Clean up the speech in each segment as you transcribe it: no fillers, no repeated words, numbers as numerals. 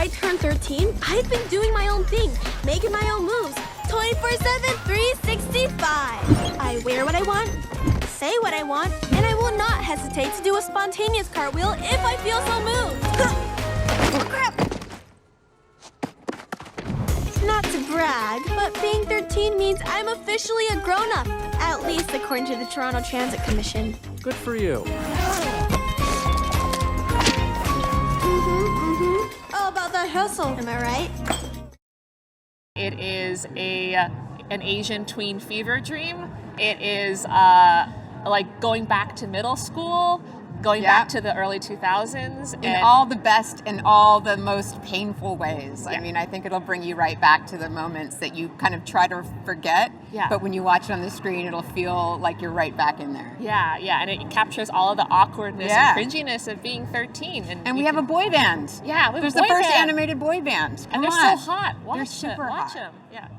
I turned 13, I've been doing my own thing, making my own moves, 24/7, 365. I wear what I want, say what I want, and I will not hesitate to do a spontaneous cartwheel if I feel so moved. Oh, crap! Not to brag, but being 13 means I'm officially a grown-up, at least according to the Toronto Transit Commission. Good for you. All about that hustle, am I right? It is an Asian tween fever dream. It is like going back to middle school, going back to the early 2000s. In all the best and all the most painful ways. I mean, I think it'll bring you right back to the moments that you kind of try to forget, but when you watch it on the screen, it'll feel like you're right back in there. Yeah, and it captures all of the awkwardness and cringiness of being 13. And we have a boy band. Yeah, we have There's a boy the first band. animated boy band. And they're so hot. They're super hot. Watch them, yeah.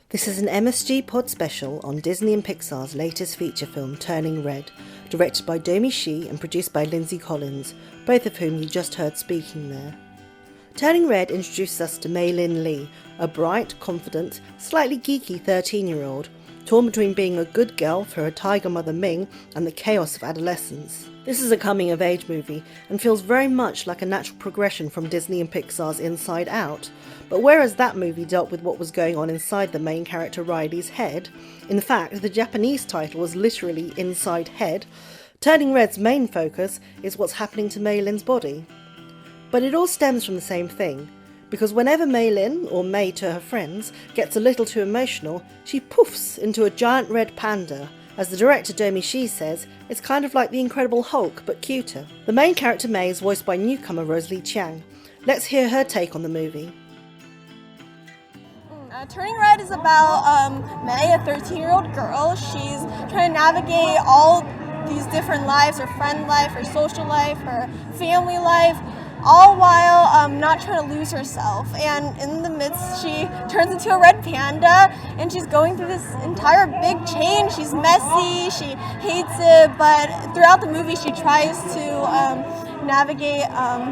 This is an MSG Pod special on Disney and Pixar's latest feature film, Turning Red, directed by Domee Shi and produced by Lindsey Collins, both of whom you just heard speaking there. Turning Red introduces us to Mei-Lin Lee, a bright, confident, slightly geeky 13-year-old, torn between being a good girl for her tiger mother Ming and the chaos of adolescence. This is a coming-of-age movie and feels very much like a natural progression from Disney and Pixar's Inside Out, but whereas that movie dealt with what was going on inside the main character Riley's head, in fact the Japanese title was literally Inside Head, Turning Red's main focus is what's happening to Mei-Lin's body. But it all stems from the same thing, because whenever Mei-Lin, or Mei to her friends, gets a little too emotional, she poofs into a giant red panda. As the director Domee Shi says, it's kind of like the Incredible Hulk, but cuter. The main character Mei is voiced by newcomer Rosalie Chiang. Let's hear her take on the movie. Turning Red is about Mei, a 13-year-old girl. She's trying to navigate all these different lives, her friend life, her social life, her family life, all while not trying to lose herself. And in the midst, she turns into a red panda, and she's going through this entire big change. She's messy, she hates it, but throughout the movie, she tries to navigate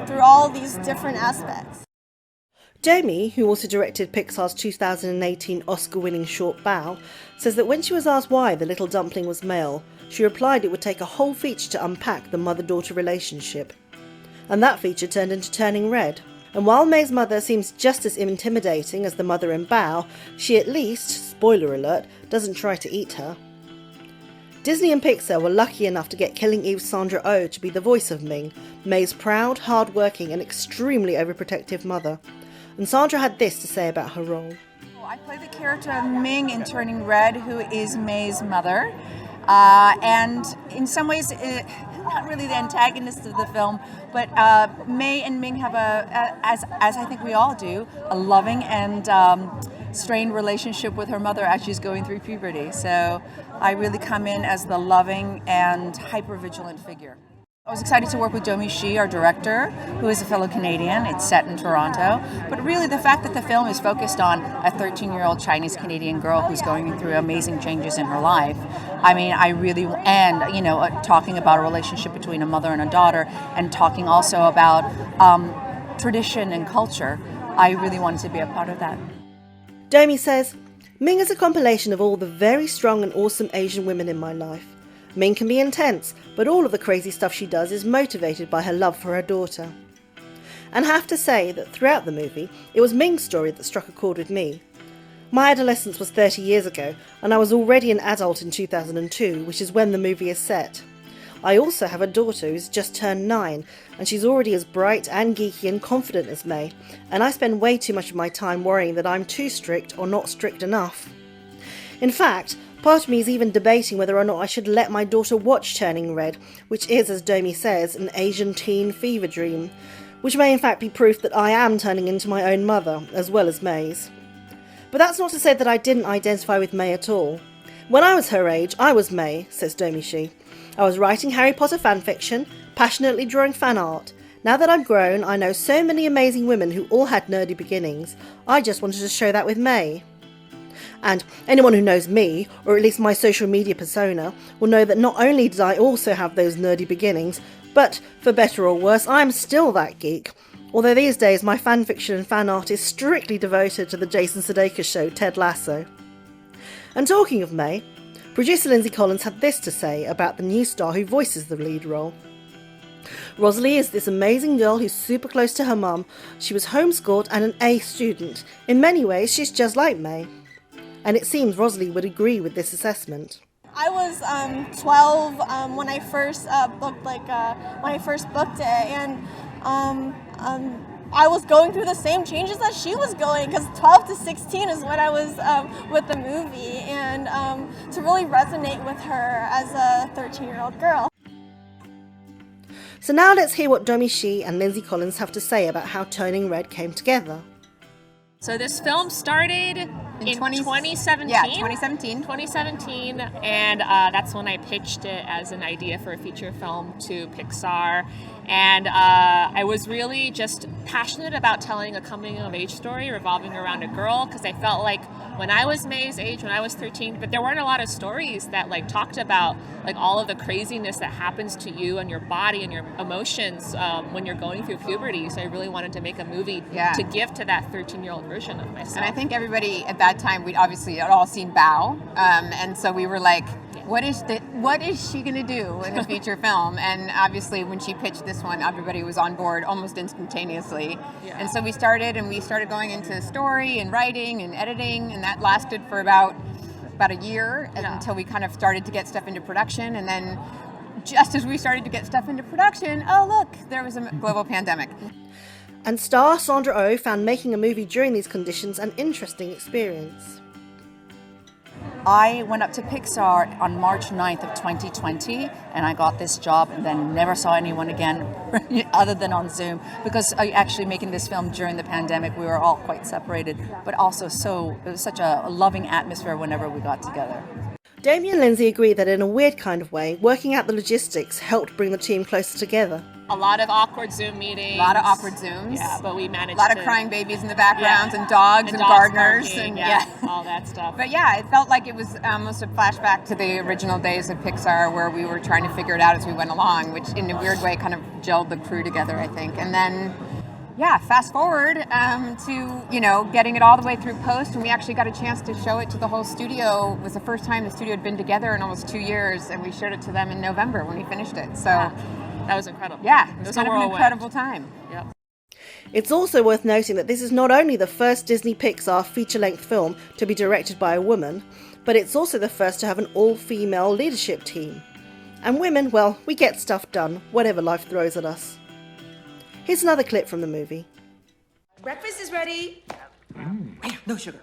through all these different aspects. Domee, who also directed Pixar's 2018 Oscar-winning short Bao, says that when she was asked why the little dumpling was male, she replied it would take a whole feature to unpack the mother-daughter relationship. And that feature turned into Turning Red. And while Mei's mother seems just as intimidating as the mother in Bao, she at least, spoiler alert, doesn't try to eat her. Disney and Pixar were lucky enough to get Killing Eve's Sandra Oh to be the voice of Ming, Mei's proud, hard-working and extremely overprotective mother. And Sandra had this to say about her role. I play the character of Ming in Turning Red, who is Mei's mother. And in some ways, not really the antagonist of the film, but Mei and Ming have as I think we all do, a loving and strained relationship with her mother as she's going through puberty. So I really come in as the loving and hyper-vigilant figure. I was excited to work with Domee Shi, our director, who is a fellow Canadian. It's set in Toronto. But really the fact that the film is focused on a 13-year-old Chinese-Canadian girl who's going through amazing changes in her life, I mean, talking about a relationship between a mother and a daughter, and talking also about tradition and culture, I really wanted to be a part of that. Domee says, Ming is a compilation of all the very strong and awesome Asian women in my life. Ming can be intense, but all of the crazy stuff she does is motivated by her love for her daughter. And I have to say that throughout the movie, it was Ming's story that struck a chord with me. My adolescence was 30 years ago, and I was already an adult in 2002, which is when the movie is set. I also have a daughter who's just turned 9, and she's already as bright and geeky and confident as Mei, and I spend way too much of my time worrying that I'm too strict or not strict enough. In fact, part of me is even debating whether or not I should let my daughter watch Turning Red, which is, as Domee says, an Asian teen fever dream, which may in fact be proof that I am turning into my own mother, as well as Mei's. But that's not to say that I didn't identify with Mei at all. When I was her age, I was Mei, says Domee Shi. I was writing Harry Potter fanfiction, passionately drawing fan art. Now that I'm grown, I know so many amazing women who all had nerdy beginnings. I just wanted to show that with Mei. And anyone who knows me, or at least my social media persona, will know that not only did I also have those nerdy beginnings, But for better or worse, I'm still that geek. Although these days my fanfiction and fan art is strictly devoted to the Jason Sudeikis show Ted Lasso. And talking of Mei, producer Lindsey Collins had this to say about the new star who voices the lead role. Rosalie is this amazing girl who's super close to her mum. She was homeschooled and an A student. In many ways, she's just like Mei. And it seems Rosalie would agree with this assessment. I was 12 when I first booked it, and I was going through the same changes that she was going, because 12 to 16 is when I was with the movie, and to really resonate with her as a 13-year-old girl. So now let's hear what Domee Shi and Lindsey Collins have to say about how Turning Red came together. So this film started in 2017. Yeah, 2017. 2017, and that's when I pitched it as an idea for a feature film to Pixar. And I was really just passionate about telling a coming-of-age story revolving around a girl, because I felt like when I was Mei's age, when I was 13, but there weren't a lot of stories that like talked about like all of the craziness that happens to you and your body and your emotions when you're going through puberty. So I really wanted to make a movie to give to that 13-year-old version of myself. And I think everybody at that time, we'd obviously had all seen Bao, and so we were like, what is she going to do in a feature film? And obviously when she pitched this one, everybody was on board almost instantaneously. Yeah. And so we started going into story and writing and editing, and that lasted for about a year until we kind of started to get stuff into production. And then just as we started to get stuff into production, oh look, there was a global pandemic. And star Sandra Oh found making a movie during these conditions an interesting experience. I went up to Pixar on March 9th of 2020, and I got this job and then never saw anyone again other than on Zoom, because actually making this film during the pandemic, we were all quite separated, but also it was such a loving atmosphere whenever we got together. Domee and Lindsey agree that in a weird kind of way, working out the logistics helped bring the team closer together. A lot of awkward Zoom meetings. A lot of awkward Zooms. Yeah, but we managed a lot of crying babies in the backgrounds, and dogs and gardeners barking, and all that stuff. But yeah, it felt like it was almost a flashback to the original days of Pixar, where we were trying to figure it out as we went along, which in a weird way kind of gelled the crew together, I think. And then fast forward to getting it all the way through post, and we actually got a chance to show it to the whole studio. It was the first time the studio had been together in almost 2 years, and we showed it to them in November when we finished it. So that was incredible. Yeah, it was kind of an incredible time. Yep. It's also worth noting that this is not only the first Disney Pixar feature-length film to be directed by a woman, but it's also the first to have an all-female leadership team. And women, well, we get stuff done, whatever life throws at us. Here's another clip from the movie. Breakfast is ready. No sugar.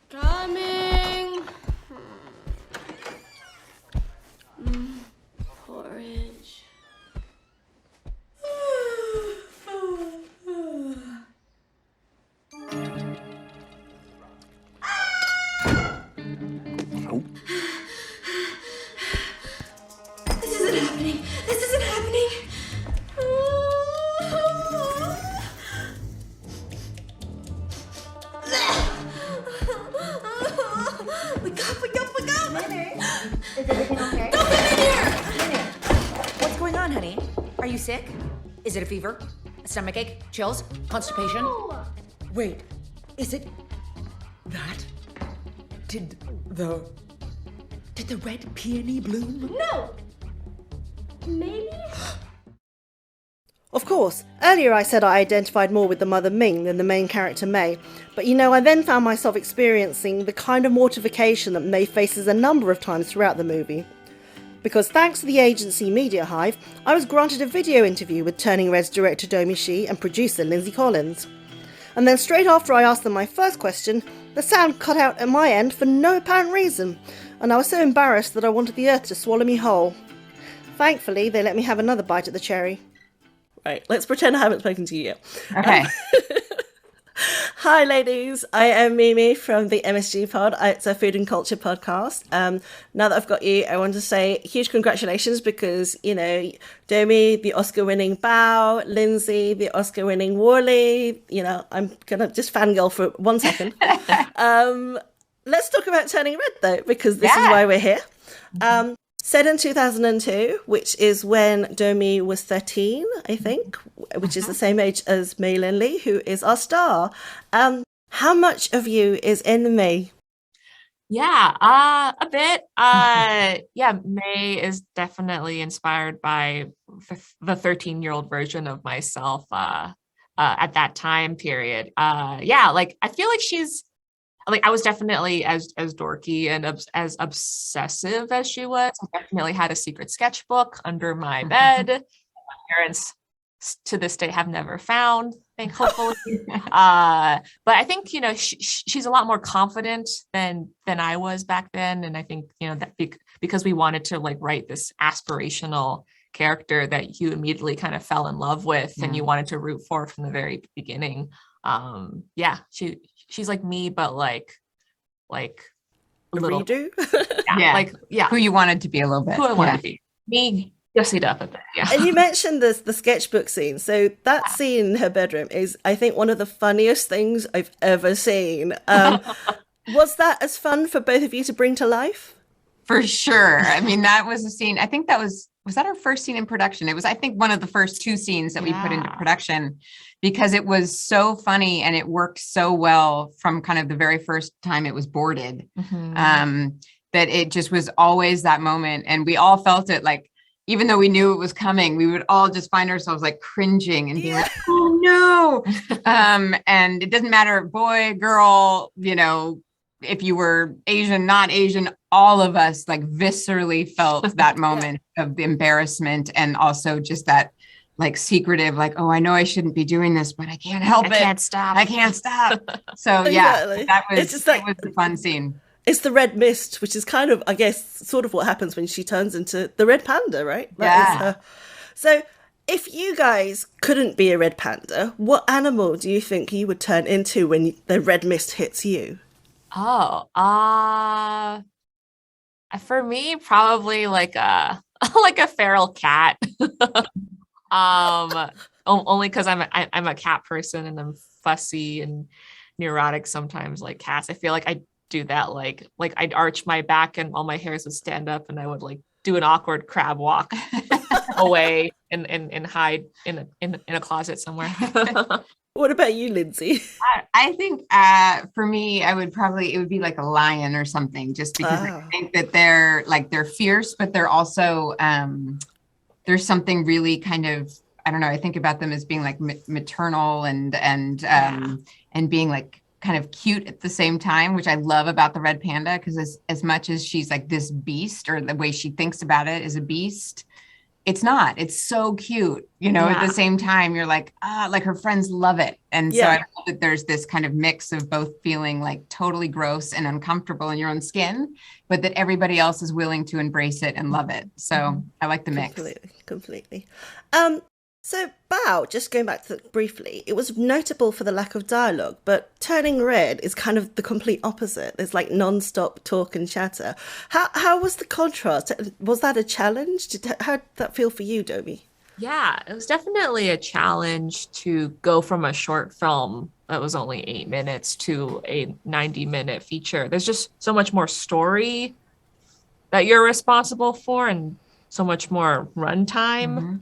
Coming. Porridge. This isn't happening. Wake up. Minnie, is everything okay? Don't come in here! Minnie, what's going on, honey? Are you sick? Is it a fever? A stomachache? Chills? Constipation? No. Wait, is it that? Did the red peony bloom? No. Maybe? Of course, earlier I said I identified more with the mother Ming than the main character Mei, but I then found myself experiencing the kind of mortification that Mei faces a number of times throughout the movie. Because thanks to the agency Media Hive, I was granted a video interview with Turning Red's director Domee Shi and producer Lindsey Collins. And then straight after I asked them my first question, the sound cut out at my end for no apparent reason, and I was so embarrassed that I wanted the earth to swallow me whole. Thankfully, they let me have another bite at the cherry. Right, let's pretend I haven't spoken to you yet. Okay. Hi ladies, I am Mimi from the MSG Pod. It's a food and culture podcast. Now that I've got you, I want to say huge congratulations because, Domee, the Oscar-winning Bao, Lindsey, the Oscar-winning Wall-E, I'm going to just fangirl for 1 second. Let's talk about Turning Red though, because this is why we're here. Set in 2002, which is when Domee was 13, I think, which is the same age as Mei-Lin Lee, who is our star. How much of you is in Mei? Yeah, a bit. Yeah, May is definitely inspired by the 13-year-old version of myself at that time period. Yeah, like I feel like she's like I was definitely as dorky and as obsessive as she was. I definitely had a secret sketchbook under my bed. My parents to this day have never found, hopefully. But I think she's a lot more confident than I was back then, and I think that because we wanted to like write this aspirational character that you immediately kind of fell in love with and you wanted to root for from the very beginning. Yeah, she's like me, but like a little redo. Who you wanted to be a little bit. Who I wanted to be. Me. Gussied up a bit, yeah. And you mentioned the sketchbook scene. So that scene in her bedroom is, I think, one of the funniest things I've ever seen. Was that as fun for both of you to bring to life? For sure. I mean, that was a scene. I think that was that our first scene in production? It was, I think, one of the first 2 scenes that we put into production because it was so funny and it worked so well from kind of the very first time it was boarded. That it just was always that moment. And we all felt it, like, even though we knew it was coming, we would all just find ourselves like cringing and being like, oh no. And it doesn't matter, boy, girl, if you were Asian, not Asian, all of us like viscerally felt that moment of the embarrassment and also just that like secretive, like, oh, I know I shouldn't be doing this, but I can't help it. I can't stop. So yeah, that was, it was a fun scene. It's the red mist, which is kind of, I guess, sort of what happens when she turns into the red panda, right? That is her. So if you guys couldn't be a red panda, what animal do you think you would turn into when the red mist hits you? Oh, for me, probably like a feral cat. Only because I'm a cat person and I'm fussy and neurotic sometimes, like cats. I feel like I do that, like I'd arch my back and all my hairs would stand up and I would like do an awkward crab walk away and hide in a closet somewhere. What about you, Lindsey? I think for me, it would be like a lion or something, just because I think that they're fierce, but they're also there's something really kind of, I don't know, I think about them as being like maternal and being like kind of cute at the same time, which I love about the red panda, because as much as she's like this beast, or the way she thinks about it is a beast, it's not. It's so cute, at the same time, you're like, like her friends love it. And so I love that there's this kind of mix of both feeling like totally gross and uncomfortable in your own skin, but that everybody else is willing to embrace it and love it. So I like the mix. Completely. So Bao, just going back to briefly, it was notable for the lack of dialogue, but Turning Red is kind of the complete opposite. There's like non-stop talk and chatter. How was the contrast? Was that a challenge? How did that feel for you, Domee? Yeah, it was definitely a challenge to go from a short film that was only 8 minutes to a 90-minute feature. There's just so much more story that you're responsible for and so much more runtime.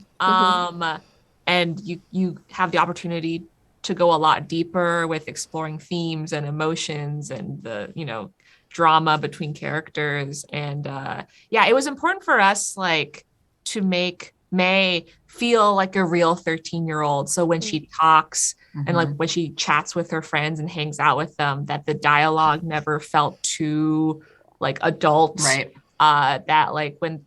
And you have the opportunity to go a lot deeper with exploring themes and emotions and the, drama between characters. And it was important for us like to make May feel like a real 13-year-old. So when she talks and like when she chats with her friends and hangs out with them, that the dialogue never felt too like adult. Right. That like when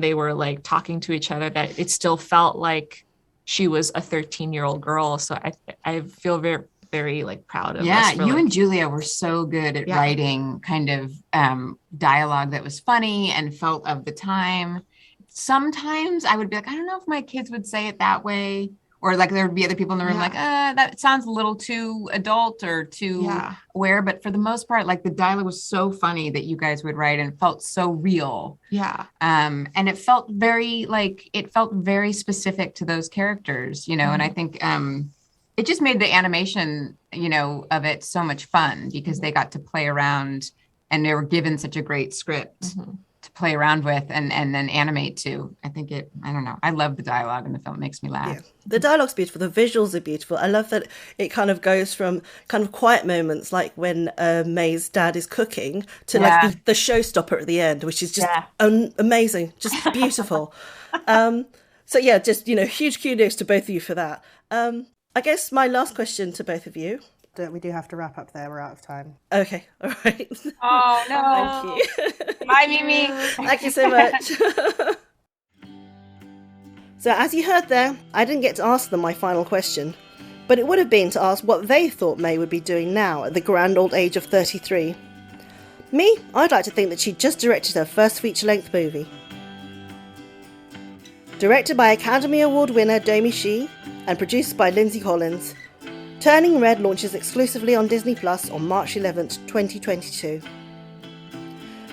they were like talking to each other, that it still felt like she was a 13-year-old girl. So I feel very, very like proud of us. Yeah, you and Julia were so good at writing kind of dialogue that was funny and felt of the time. Sometimes I would be like, I don't know if my kids would say it that way. Or like there would be other people in the room like, that sounds a little too adult or too aware. But for the most part, like the dialogue was so funny that you guys would write and felt so real. Yeah. And it felt very specific to those characters, and I think it just made the animation, of it so much fun because they got to play around and they were given such a great script to play around with and then animate to. I don't know. I love the dialogue in the film. It makes me laugh. Yeah. The dialogue's beautiful. The visuals are beautiful. I love that it kind of goes from kind of quiet moments like when May's dad is cooking to like the showstopper at the end, which is just amazing, just beautiful. So yeah, just, huge kudos to both of you for that. I guess my last question to both of you. We do have to wrap up there. We're out of time. Okay, all right. Oh, no. Thank you. Bye, Mimi. Thank you so much. So as you heard there, I didn't get to ask them my final question, but it would have been to ask what they thought Mei would be doing now at the grand old age of 33. Me, I'd like to think that she just directed her first feature-length movie. Directed by Academy Award winner Domee Shi and produced by Lindsey Collins, Turning Red launches exclusively on Disney Plus on March 11th, 2022.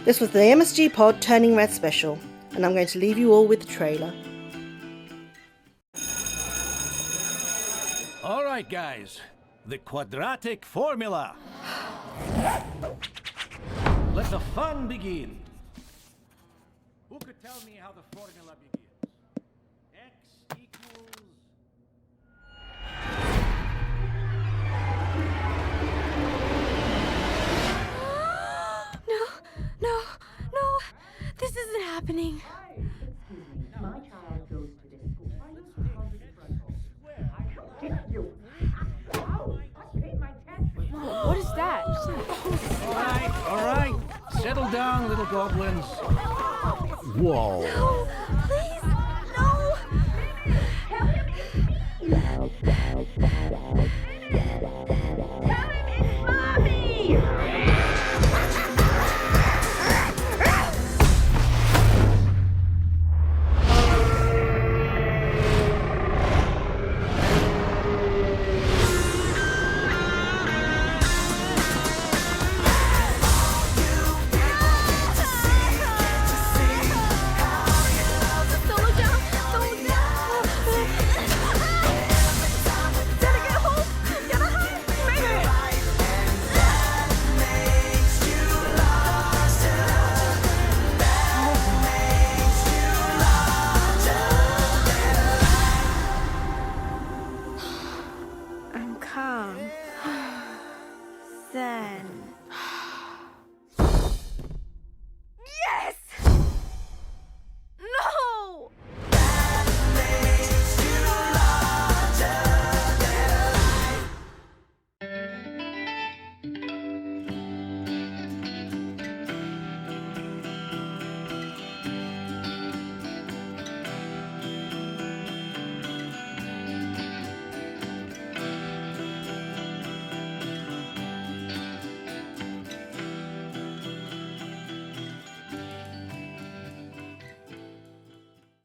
This was the MSG Pod Turning Red special, and I'm going to leave you all with the trailer. All right, guys, the quadratic formula. Let the fun begin. Who could tell me how the formula begins? X equals... No, this isn't happening. What is that? All right, settle down, little goblins. No.